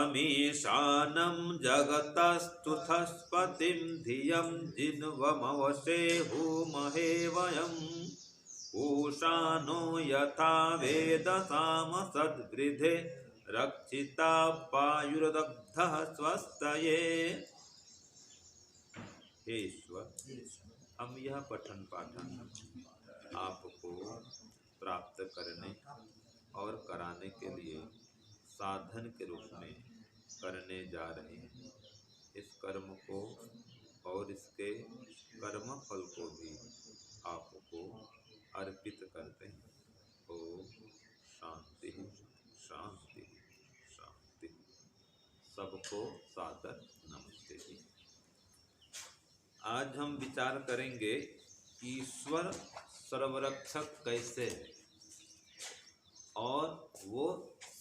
तमीशानं जगतस्तुथस्पतिं धियं जिन्वमवसे भूमहे वयम् पूषानो यथा वेदसाम सद्वृधे रक्षिता पायुर्दग्धः स्वस्तये। हे ईश्वर, हम यह पठन पाठन आपको प्राप्त करने और कराने के लिए साधन के रूप में करने जा रहे हैं। इस कर्म को और इसके कर्म फल को भी आपको अर्पित करते हैं। ओम शांति शांति शांति। सबको सादर नमस्ते। आज हम विचार करेंगे ईश्वर सर्वरक्षक कैसे है और वो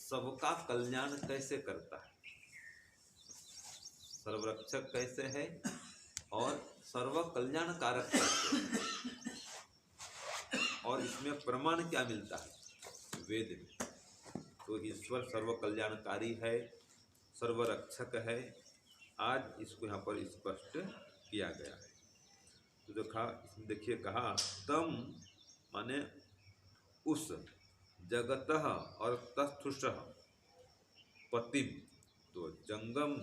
सबका कल्याण कैसे करता है। सर्वरक्षक कैसे है और सर्व कल्याण कारक कैसे है, और इसमें प्रमाण क्या मिलता है वेद में। तो ईश्वर सर्व कल्याणकारी है, सर्वरक्षक है। आज इसको यहाँ पर स्पष्ट किया गया है। तो देखिए कहा तम माने उस, जगतः और तस्थुषः पतिम, तो जंगम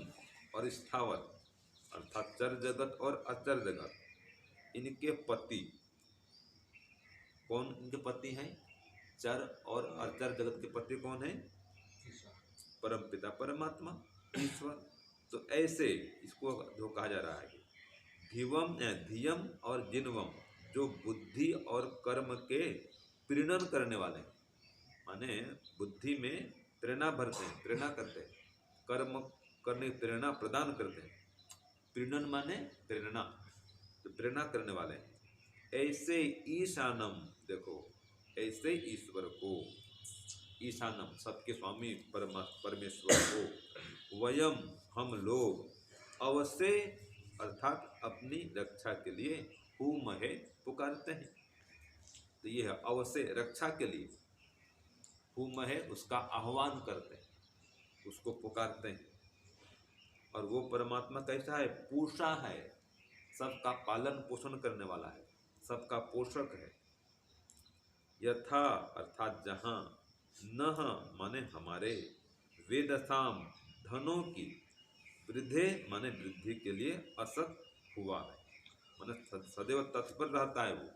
और स्थावर अर्थात चर जगत और अचर जगत, इनके पति कौन? इनके पति हैं चर और अचर जगत के पति कौन है? परमपिता परमात्मा ईश्वर। तो ऐसे इसको जो कहा जा रहा है धियम और जिन्वम, जो बुद्धि और कर्म के प्रीणन करने वाले हैं, माने बुद्धि में प्रेरणा भरते हैं, प्रेरणा करते हैं, कर्म करने की प्रेरणा प्रदान करते हैं। प्रीणन माने प्रेरणा, तो प्रेरणा करने वाले हैं। ऐसे ईशानम, देखो ऐसे ईश्वर को, ईशानम सबके स्वामी परमेश्वर को, वयम हम लोग, अवश्य अर्थात अपनी रक्षा के लिए हूमहे पुकारते हैं। तो ये है अवश्य रक्षा के लिए, हूमहे उसका आह्वान करते हैं, उसको पुकारते हैं। और वो परमात्मा कैसा है? पूषा है, सबका पालन पोषण करने वाला है, सबका पोषक है। यथा अर्थात जहाँ, नह माने हमारे, वेदसाम धनों की, वृद्धे माने वृद्धि के लिए, असत हुआ है माने सदैव तत्पर रहता है। वो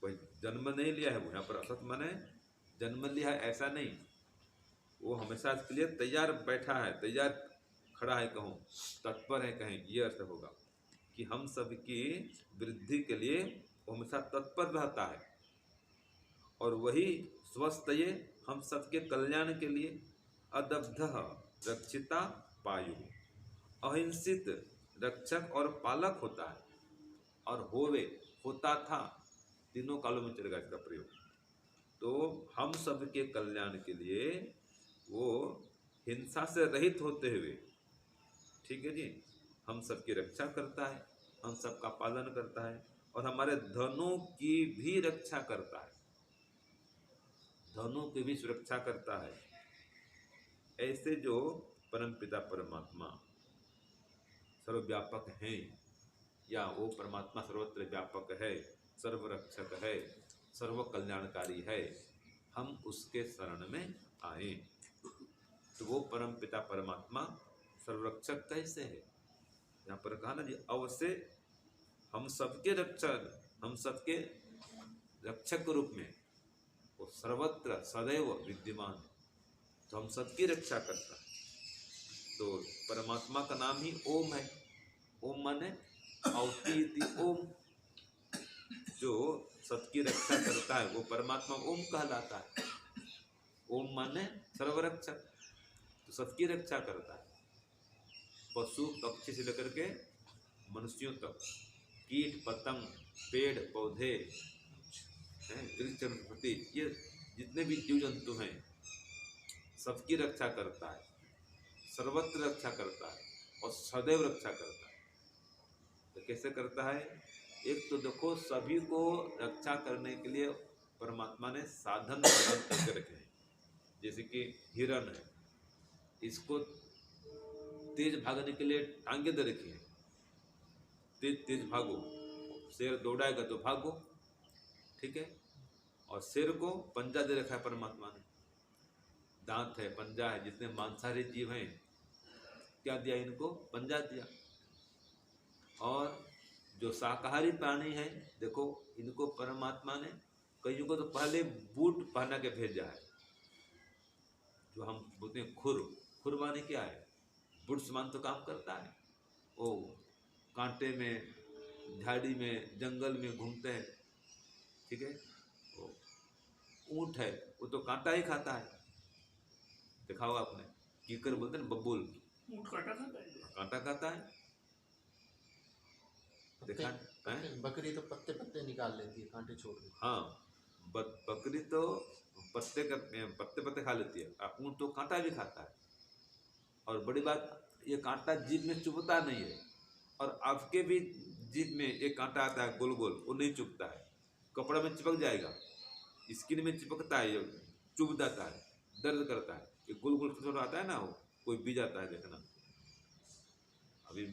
कोई जन्म नहीं लिया है, वो यहाँ पर असत माने जन्म लिया है ऐसा नहीं, वो हमेशा इसके लिए तैयार बैठा है, तैयार खड़ा है, कहूँ तत्पर है कहें, ये अर्थ होगा कि हम सबकी वृद्धि के लिए वो हमेशा तत्पर रहता है। और वही स्वस्थये हम सबके कल्याण के लिए, अदब्ध रक्षिता पायु, अहिंसित रक्षक और पालक होता है। और होवे होता था, तीनों कालों में चलेगा इसका प्रयोग। तो हम सबके कल्याण के लिए वो हिंसा से रहित होते हुए, ठीक है जी, हम सबकी रक्षा करता है, हम सबका पालन करता है और हमारे धनों की भी रक्षा करता है, धनों की भी सुरक्षा करता है। ऐसे जो परमपिता परमात्मा सर्वव्यापक हैं, या वो परमात्मा सर्वत्र व्यापक है, सर्वरक्षक है, सर्व कल्याणकारी है, हम उसके शरण में आए। तो वो परमपिता परमात्मा सर्वरक्षक कैसे है? यहाँ पर कहा ना जी, अवश्य हम सबके रक्षक, हम सबके रक्षक के रूप में वो सर्वत्र सदैव विद्यमान, तो हम सबकी रक्षा करता है। तो परमात्मा का नाम ही ओम है। ओम माने औती इति ओम, जो सबकी रक्षा करता है वो परमात्मा ओम कहलाता है। ओम माने सर्वरक्षक, तो सबकी रक्षा करता है, पशु पक्षी से लेकर के मनुष्यों तक, कीट पतंग पेड़ पौधे वृक्ष वनस्पति, ये जितने भी जीव जंतु हैं सबकी रक्षा करता है, सर्वत्र रक्षा करता है और सदैव रक्षा करता है। तो कैसे करता है? एक तो देखो, सभी को रक्षा करने के लिए परमात्मा ने साधन प्रदान करके रखे हैं। जैसे कि हिरण है, इसको तेज भागने के लिए टांगे दे रखी है, तेज तेज भागो, शेर दौड़ाएगा तो भागो, ठीक है। और शेर को पंजा दे रखा है परमात्मा ने, दांत है, पंजा है। जितने मांसाहारी जीव हैं क्या दिया इनको? पंजा दिया। और जो शाकाहारी प्राणी है देखो, इनको परमात्मा ने कईयों को तो पहले बूट पहना के भेजा है, जो हम बोलते हैं खुर माने क्या है? बूट समान तो काम करता है। वो कांटे में, झाड़ी में, जंगल में घूमते हैं, ठीक है। वो ऊंट है, वो तो कांटा ही खाता है, देखा होगा आपने। कीकर बोलते हैं ना, बबूल, ऊंट कांटा खाता है, कांटा खाता है, देखा है। बकरी तो पत्ते पत्ते निकाल लेती है, कांटे छोड़ देती है। हाँ, बकरी तो पत्ते पत्ते खा लेती है, ऊंट तो कांटा भी खाता है। और बड़ी बात, ये कांटा जीभ में चुभता नहीं है। और आपके भी जीभ में एक कांटा आता है गोल गोल, वो नहीं चुभता है, कपड़ा में चिपक जाएगा, स्किन में चिपकता है, चुभ जाता है, दर्द करता है। ये गोल गोल छोटा आता है ना, वो कोई बीज आता है, देखना। अभी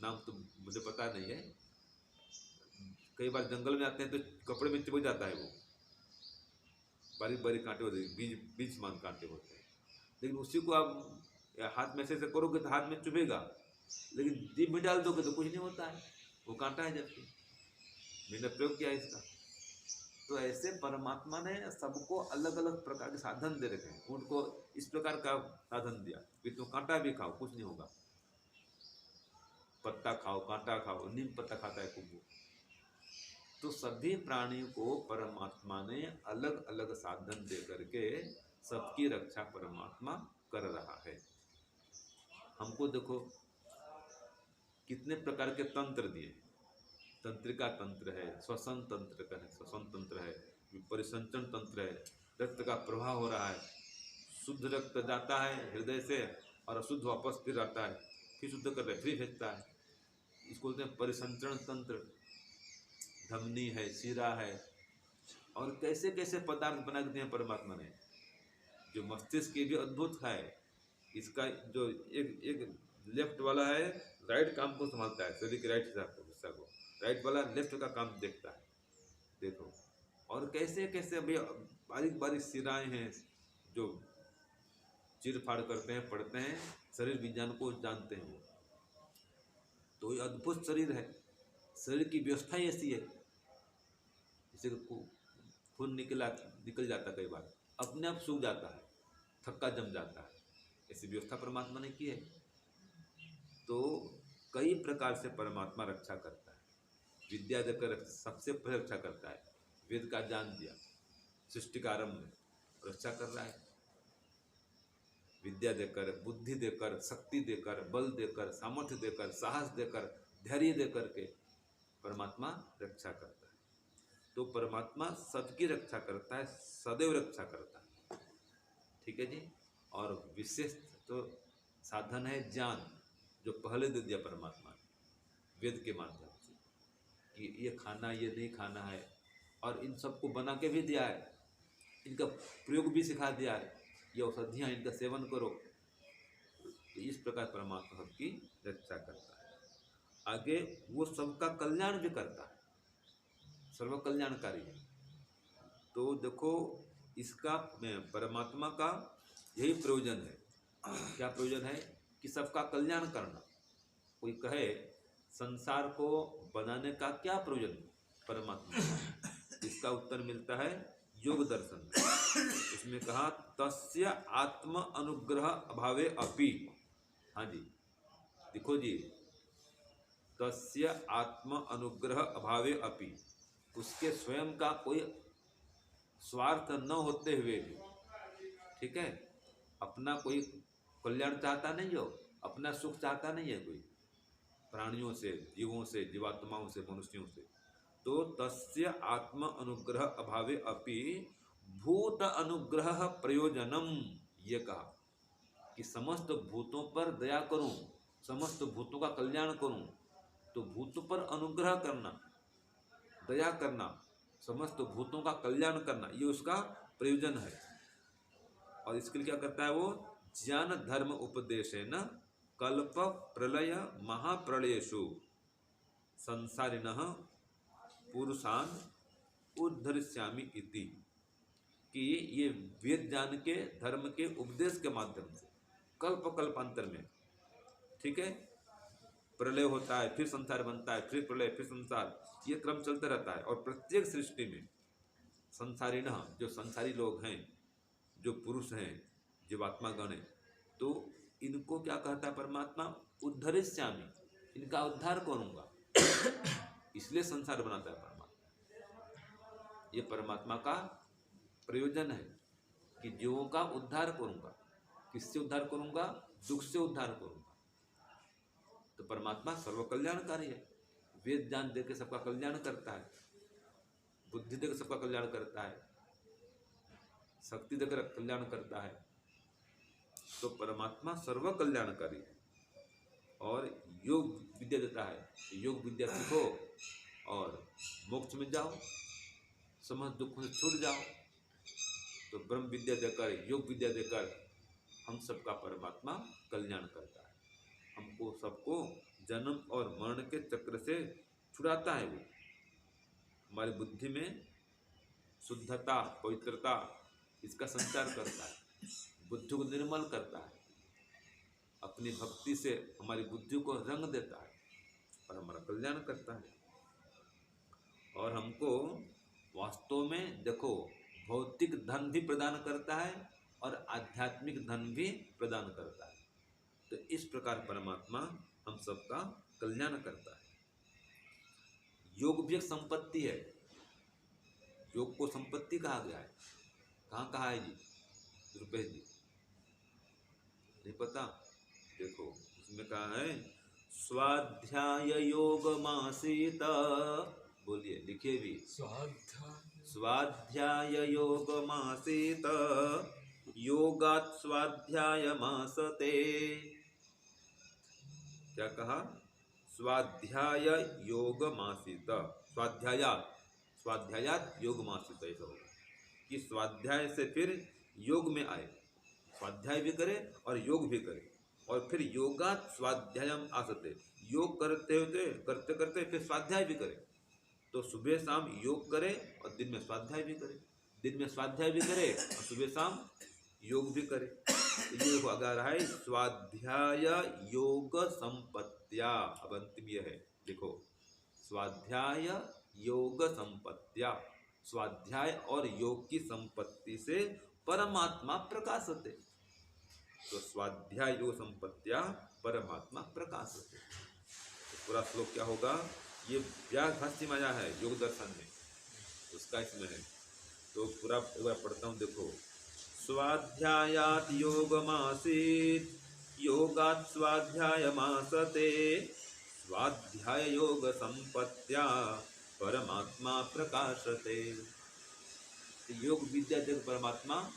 नाम तो मुझे पता नहीं है। कई बार जंगल में आते हैं तो कपड़े में चिपक जाता है, वो बारीक बारीक कांटे होते हैं, बीज बीज समान कांटे होते हैं। लेकिन उसी को आप हाथ में ऐसे करोगे तो हाथ में चुभेगा, लेकिन जीभ में डाल दोगे तो कुछ नहीं होता है, वो कांटा है। जबकि मैंने प्रयोग किया इसका। तो ऐसे परमात्मा ने सबको अलग अलग प्रकार के साधन दे रखे हैं। उनको इस प्रकार का साधन दिया कि तुम कांटा भी खाओ, कुछ नहीं होगा, पत्ता खाओ, कांटा खाओ, नीम पत्ता खाता है कुब्बू। तो सभी प्राणियों को परमात्मा ने अलग अलग साधन दे करके सबकी रक्षा परमात्मा कर रहा है। हमको देखो कितने प्रकार के तंत्र दिए। तंत्रिका तंत्र है, श्वसन तंत्र का है, श्वसन तंत्र है, परिसंचरण तंत्र है, रक्त का प्रवाह हो रहा है, शुद्ध रक्त जाता है हृदय से और अशुद्ध वापस फिर आता है, फिर शुद्ध कर फिर भेजता है। इसको बोलते हैं परिसंचरण तंत्र। धमनी है, शिरा है, और कैसे कैसे पदार्थ बना देते हैं परमात्मा ने। जो मस्तिष्क की भी अद्भुत है। इसका जो एक लेफ्ट वाला है, राइट काम को संभालता है, शरीर के राइट हिस्सा को, राइट वाला लेफ्ट का काम देखता है, देखो। और कैसे कैसे अभी बारीक बारीक शिराएँ हैं जो चीर फाड़ करते हैं, पढ़ते हैं, शरीर विज्ञान को जानते हैं। तो ये अद्भुत शरीर है। शरीर की व्यवस्था ही ऐसी है, जैसे खून निकल जाता, कई बार अपने आप सूख जाता है, थक्का जम जाता है, ऐसी व्यवस्था परमात्मा ने की है। तो कई प्रकार से परमात्मा रक्षा करता है। विद्या देकर सबसे पहले रक्षा करता है, वेद का ज्ञान दिया, सृष्टि का आरंभ में रक्षा कर रहा है। विद्या देकर, बुद्धि देकर, शक्ति देकर, बल देकर, सामर्थ्य देकर, साहस देकर, धैर्य देकर के परमात्मा रक्षा करता है। तो परमात्मा सबकी रक्षा करता है, सदैव रक्षा करता है, ठीक है जी। और विशेष तो साधन है ज्ञान, जो पहले दे दिया परमात्मा ने वेद के माध्यम से, कि ये खाना, ये नहीं खाना है, और इन सबको बना के भी दिया है, इनका प्रयोग भी सिखा दिया है, ये औषधियाँ, इनका सेवन करो। तो इस प्रकार परमात्मा सबकी रक्षा करता है। आगे वो सबका कल्याण भी करता है, सर्व कल्याणकारी है। तो देखो, इसका परमात्मा का यही प्रयोजन है। क्या प्रयोजन है? कि सबका कल्याण करना। कोई कहे संसार को बनाने का क्या प्रयोजन परमात्मा, इसका उत्तर मिलता है योग दर्शन में। उसमें कहा तस्य आत्म अनुग्रह अभावे अपि। हाँ जी, देखो जी, तस्य आत्म अनुग्रह अभावे अपि, उसके स्वयं का कोई स्वार्थ न होते हुए भी, ठीक है, अपना कोई कल्याण चाहता नहीं हो, अपना सुख चाहता नहीं है कोई, प्राणियों से, जीवों से, जीवात्माओं से, मनुष्यों से। तो तस्य आत्म अनुग्रह अभावे अपि भूत अनुग्रह प्रयोजनम, ये कहा कि समस्त भूतों पर दया करूं, समस्त भूतों का कल्याण करूं। तो भूतों पर अनुग्रह करना, दया करना, समस्त भूतों का कल्याण करना, ये उसका प्रयोजन है। और इसके लिए क्या करता है वो? ज्ञान धर्म उपदेश है ना, कल्प प्रलय महाप्रलयेषु संसारिणः पुरुषान् उद्धरिष्यामि इति, कि ये वेद ज्ञान के धर्म के उपदेश के माध्यम से कल्प कल्पांतर में, ठीक है, प्रलय होता है, फिर संसार बनता है, फिर प्रलय, फिर संसार, ये क्रम चलता रहता है। और प्रत्येक सृष्टि में संसारिण, जो संसारी लोग हैं, जो पुरुष हैं, जीवात्मा गण हैं, तो इनको क्या कहता है परमात्मा? उद्धरिष्यामि, इनका उद्धार करूंगा। इसलिए संसार बनाता है परमात्मा। ये परमात्मा का प्रयोजन है कि जीवों का उद्धार करूंगा। किससे उद्धार करूंगा? दुख से उद्धार करूंगा। तो परमात्मा सर्व कल्याणकारी है। वेद ज्ञान देकर सबका कल्याण करता है, बुद्धि देकर सबका कल्याण करता है, शक्ति देकर कल्याण करता है। तो परमात्मा सर्व कल्याणकारी है। और योग विद्या देता है, योग विद्या सीखो और मोक्ष में जाओ, समस्त दुखों से छूट जाओ। तो ब्रह्म विद्या देकर, योग विद्या देकर हम सबका परमात्मा कल्याण करता है। हमको सबको जन्म और मरण के चक्र से छुड़ाता है। वो हमारी बुद्धि में शुद्धता, पवित्रता, इसका संचार करता है, बुद्धि को निर्मल करता है, अपनी भक्ति से हमारी बुद्धि को रंग देता है और हमारा कल्याण करता है। और हमको वास्तव में देखो, भौतिक धन भी प्रदान करता है और आध्यात्मिक धन भी प्रदान करता है। तो इस प्रकार परमात्मा हम सबका कल्याण करता है। योग भी एक संपत्ति है। योग को संपत्ति कहा गया है। कहाँ कहा है जी? रुपेश जी नहीं पता? देखो उसमें कहा है, स्वाध्याय योग मासीत, बोलिए, लिखिए भी, स्वाध्याय योग मासीत योगात् स्वाध्याय मासते। क्या कहा? स्वाध्याय योग मासीत, स्वाध्यायात योग मासीत। ऐसा होगा कि स्वाध्याय से फिर योग में आए, स्वाध्याय भी करे और योग भी करे, और फिर योगात् स्वाध्यायम आसते, योग करते करते फिर स्वाध्याय भी करे। तो सुबह शाम योग करे और दिन में स्वाध्याय भी करे, दिन में स्वाध्याय भी करे और सुबह शाम योग भी करे। तो ये अगर रहा है स्वाध्याय योग संपत्त्या। अब अंतिम यह है, देखो, स्वाध्याय योग संपत्त्या, स्वाध्याय और योग की संपत्ति से परमात्मा प्रकाशते। तो स्वाध्याय योग संपत्त्या परमात्मा प्रकाशते। तो पूरा श्लोक क्या होगा? ये व्यास भाष्य में आया है योग दर्शन में, उसका इसमें है। तो पूरा एक बार पढ़ता हूँ, देखो। स्वाध्यायात योगमासीत योगात् स्वाध्यायमासते स्वाध्याय योग संपत्त्या परमात्मा प्रकाशते। योग विद्या देख परमात्मा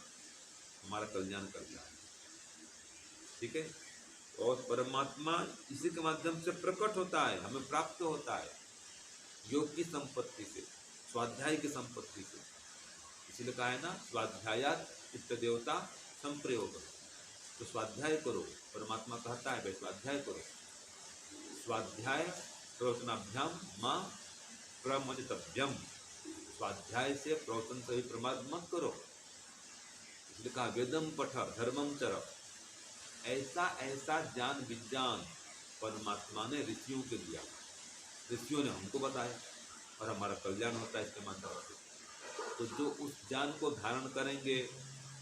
हमारा कल्याण करता है, ठीक है। और परमात्मा इसी के माध्यम से प्रकट होता है, हमें प्राप्त होता है योग की संपत्ति से, स्वाध्याय की संपत्ति से। इसलिए कहा है ना, स्वाध्यायात इष्ट देवता संप्रयोग। तो स्वाध्याय करो, परमात्मा कहता है भाई स्वाध्याय करो। स्वाध्याय प्रवचनाभ्याम माँ प्रमदितव्यम, स्वाध्याय से प्रवचन से भी प्रमाद मत करो। इसलिए कहा वेदम पठ धर्मम चर। ऐसा ऐसा ज्ञान विज्ञान परमात्मा ने ऋषियों के दिया, ऋषियों ने हमको बताया और हमारा कल्याण होता है इसके माध्यम से। तो जो उस ज्ञान को धारण करेंगे,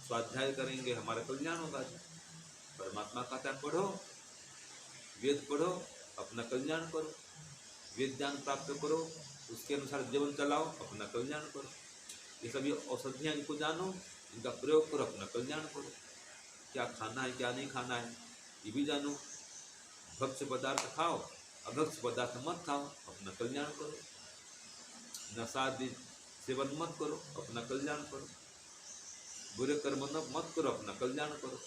स्वाध्याय करेंगे, हमारा कल्याण होगा। परमात्मा कहता है पढ़ो, वेद पढ़ो, अपना कल्याण करो, वेद ज्ञान प्राप्त करो, उसके अनुसार जीवन चलाओ, अपना कल्याण करो। ये सभी औषधियाँ इनको जानो, इनका प्रयोग करो, अपना कल्याण करो। क्या खाना है क्या नहीं खाना है ये भी जानो। भक्ष्य पदार्थ खाओ, अभक्ष्य पदार्थ मत खाओ, अपना कल्याण करो। नशादि सेवन मत करो, अपना कल्याण करो। बुरे कर्म मत करो, अपना कल्याण करो।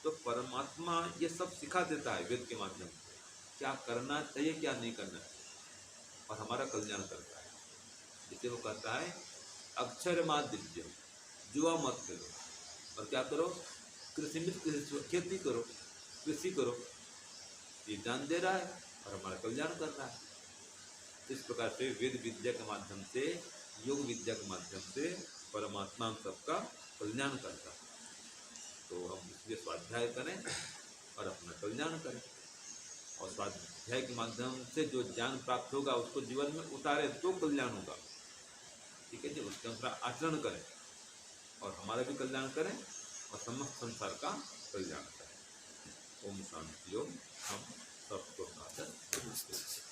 तो परमात्मा ये सब सिखा देता है वेद के माध्यम से, क्या करना चाहिए क्या नहीं करना चाहिए, और हमारा कल्याण करता है। जिसे वो कहता है अक्षर मादिव्य, जुआ मत करो, और क्या करो, कृषि खेती करो, कृषि करो, ये ज्ञान दे रहा है और हमारा कल्याण कर रहा है। इस प्रकार से वेद विद्या के माध्यम से, योग विद्या के माध्यम से परमात्मा हम सबका कल्याण करता है। तो हम इसलिए स्वाध्याय करें और अपना कल्याण करें, और स्वाध्याय के माध्यम से जो ज्ञान प्राप्त होगा उसको जीवन में उतारे तो कल्याण होगा। ठीक है जी, उसके अनुसार आचरण करें और हमारा भी कल्याण करें और समस्त संसार का कल्याण करें। ओम शांति। हम सबको सादर नमस्ते।